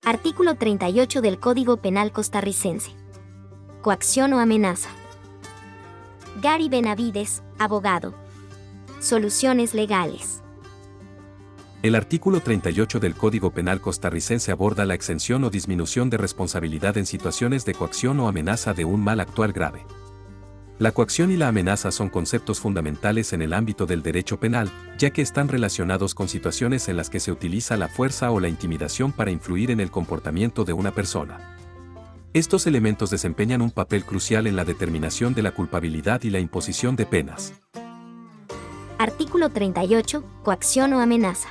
Artículo 38 del Código Penal costarricense. Coacción o amenaza. Gary Benavides, abogado. Soluciones legales. El artículo 38 del Código Penal costarricense aborda la exención o disminución de responsabilidad en situaciones de coacción o amenaza de un mal actual grave. La coacción y la amenaza son conceptos fundamentales en el ámbito del derecho penal, ya que están relacionados con situaciones en las que se utiliza la fuerza o la intimidación para influir en el comportamiento de una persona. Estos elementos desempeñan un papel crucial en la determinación de la culpabilidad y la imposición de penas. Artículo 38. Coacción o amenaza.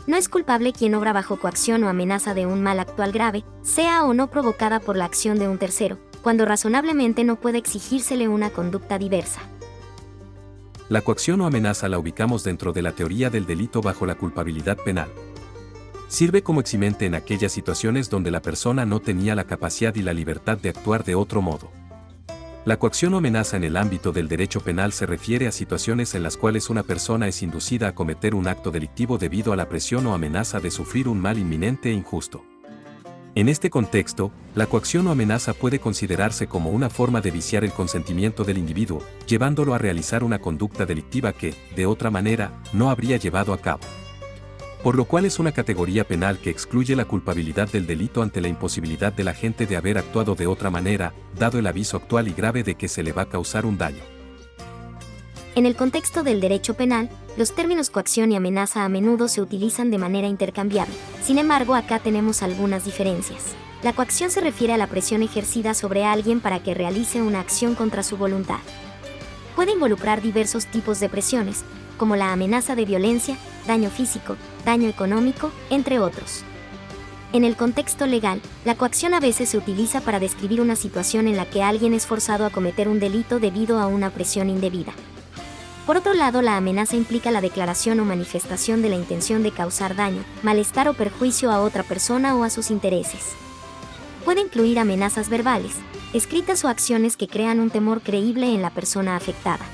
No es culpable quien obra bajo coacción o amenaza de un mal actual grave, sea o no provocada por la acción de un tercero, cuando razonablemente no puede exigírsele una conducta diversa. La coacción o amenaza la ubicamos dentro de la teoría del delito bajo la culpabilidad penal. Sirve como eximente en aquellas situaciones donde la persona no tenía la capacidad y la libertad de actuar de otro modo. La coacción o amenaza en el ámbito del derecho penal se refiere a situaciones en las cuales una persona es inducida a cometer un acto delictivo debido a la presión o amenaza de sufrir un mal inminente e injusto. En este contexto, la coacción o amenaza puede considerarse como una forma de viciar el consentimiento del individuo, llevándolo a realizar una conducta delictiva que, de otra manera, no habría llevado a cabo. Por lo cual es una categoría penal que excluye la culpabilidad del delito ante la imposibilidad del agente de haber actuado de otra manera, dado el aviso actual y grave de que se le va a causar un daño. En el contexto del derecho penal, los términos coacción y amenaza a menudo se utilizan de manera intercambiable. Sin embargo, acá tenemos algunas diferencias. La coacción se refiere a la presión ejercida sobre alguien para que realice una acción contra su voluntad. Puede involucrar diversos tipos de presiones, como la amenaza de violencia, daño físico, daño económico, entre otros. En el contexto legal, la coacción a veces se utiliza para describir una situación en la que alguien es forzado a cometer un delito debido a una presión indebida. Por otro lado, la amenaza implica la declaración o manifestación de la intención de causar daño, malestar o perjuicio a otra persona o a sus intereses. Puede incluir amenazas verbales, escritas o acciones que crean un temor creíble en la persona afectada.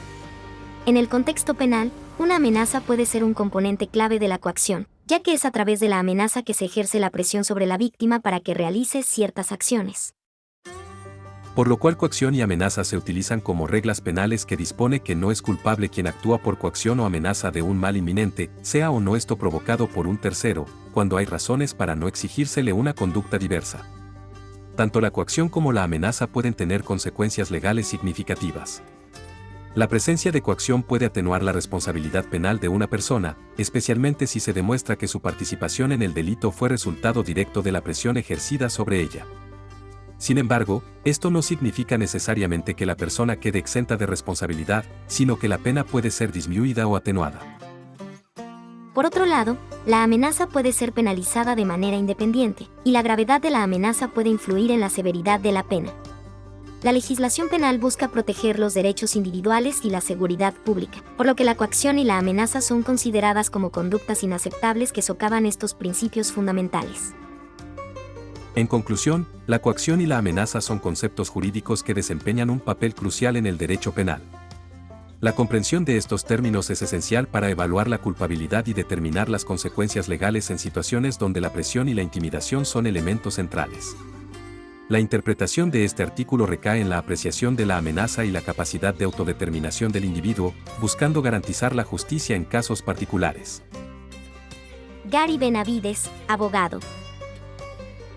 En el contexto penal, una amenaza puede ser un componente clave de la coacción, ya que es a través de la amenaza que se ejerce la presión sobre la víctima para que realice ciertas acciones. Por lo cual coacción y amenaza se utilizan como reglas penales que dispone que no es culpable quien actúa por coacción o amenaza de un mal inminente, sea o no esto provocado por un tercero, cuando hay razones para no exigírsele una conducta diversa. Tanto la coacción como la amenaza pueden tener consecuencias legales significativas. La presencia de coacción puede atenuar la responsabilidad penal de una persona, especialmente si se demuestra que su participación en el delito fue resultado directo de la presión ejercida sobre ella. Sin embargo, esto no significa necesariamente que la persona quede exenta de responsabilidad, sino que la pena puede ser disminuida o atenuada. Por otro lado, la amenaza puede ser penalizada de manera independiente, y la gravedad de la amenaza puede influir en la severidad de la pena. La legislación penal busca proteger los derechos individuales y la seguridad pública, por lo que la coacción y la amenaza son consideradas como conductas inaceptables que socavan estos principios fundamentales. En conclusión, la coacción y la amenaza son conceptos jurídicos que desempeñan un papel crucial en el derecho penal. La comprensión de estos términos es esencial para evaluar la culpabilidad y determinar las consecuencias legales en situaciones donde la presión y la intimidación son elementos centrales. La interpretación de este artículo recae en la apreciación de la amenaza y la capacidad de autodeterminación del individuo, buscando garantizar la justicia en casos particulares. Gary Benavides, abogado.